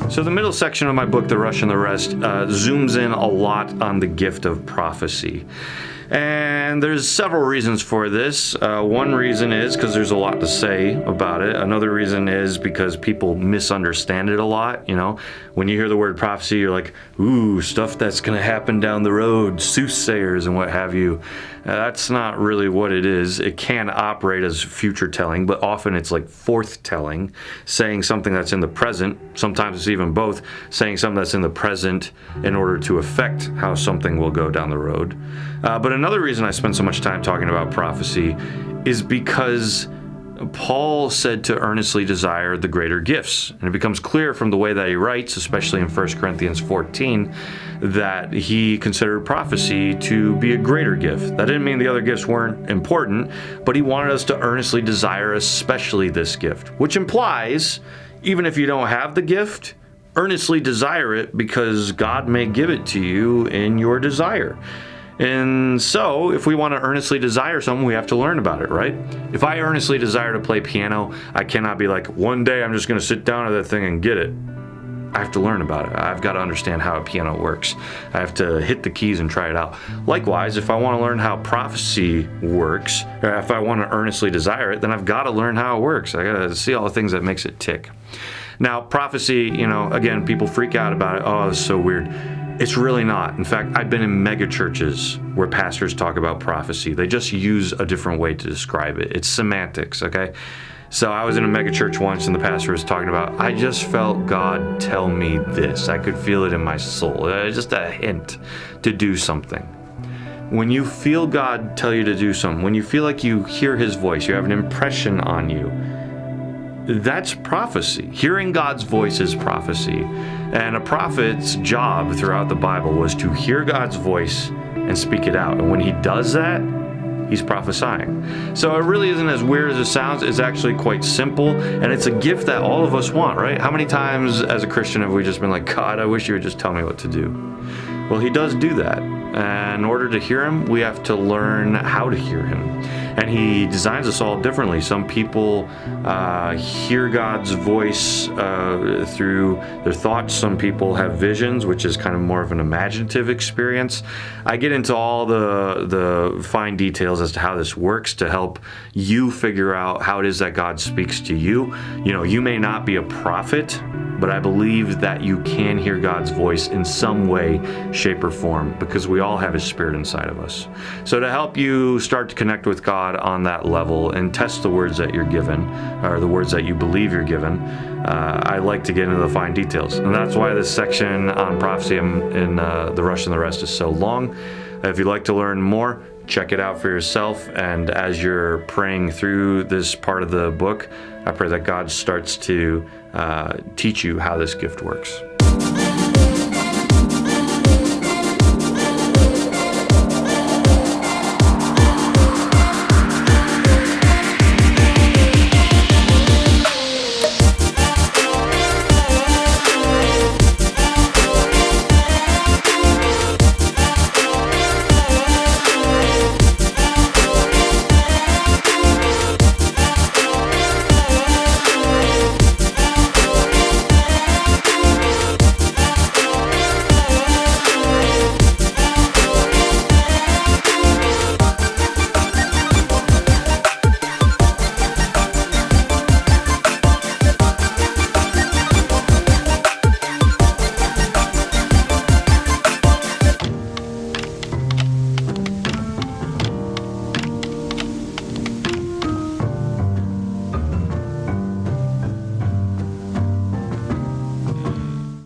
So the middle section of my book, The Rush and the Rest, zooms in a lot on the gift of prophecy. And there's several reasons for this. One reason is because there's a lot to say about it. Another reason is because people misunderstand it a lot. You know, when you hear the word prophecy, you're like, ooh, stuff that's going to happen down the road, soothsayers and what have you. That's not really what it is. It can operate as future telling, but often it's like forthtelling, saying something that's in the present. Sometimes it's even both, saying something that's in the present in order to affect how something will go down the road. But another reason I spend so much time talking about prophecy is because Paul said to earnestly desire the greater gifts. And it becomes clear from the way that he writes, especially in 1 Corinthians 14, that he considered prophecy to be a greater gift. That didn't mean the other gifts weren't important, but he wanted us to earnestly desire especially this gift, which implies, even if you don't have the gift, earnestly desire it because God may give it to you in your desire. And so, if we want to earnestly desire something, we have to learn about it, right? If I earnestly desire to play piano, I cannot be like, one day I'm just going to sit down at that thing and get it. I have to learn about it. I've got to understand how a piano works. I have to hit the keys and try it out. Likewise, if I want to learn how prophecy works, or if I want to earnestly desire it, then I've got to learn how it works. I got to see all the things that makes it tick. Now, prophecy, again, people freak out about it. Oh, it's so weird. It's really not. In fact, I've been in mega churches where pastors talk about prophecy. They just use a different way to describe it. It's semantics, okay? So I was in a mega church once and the pastor was talking about, I just felt God tell me this. I could feel it in my soul. Just a hint to do something. When you feel God tell you to do something, when you feel like you hear his voice, you have an impression on you, that's prophecy. Hearing God's voice is prophecy. And a prophet's job throughout the Bible was to hear God's voice and speak it out. And when he does that, he's prophesying. So it really isn't as weird as it sounds. It's actually quite simple. And it's a gift that all of us want, right? How many times as a Christian have we just been like, God, I wish you would just tell me what to do? Well, he does do that. And in order to hear him, we have to learn how to hear him. And he designs us all differently. Some people hear God's voice through their thoughts. Some people have visions, which is kind of more of an imaginative experience. I get into all the fine details as to how this works to help you figure out how it is that God speaks to you. You may not be a prophet, but I believe that you can hear God's voice in some way, shape, or form, because we all have his spirit inside of us. So to help you start to connect with God on that level and test the words that you're given, or the words that you believe you're given, I like to get into the fine details. And that's why this section on prophecy in The Rush and the Rest is so long. If you'd like to learn more, check it out for yourself. And as you're praying through this part of the book, I pray that God starts to teach you how this gift works.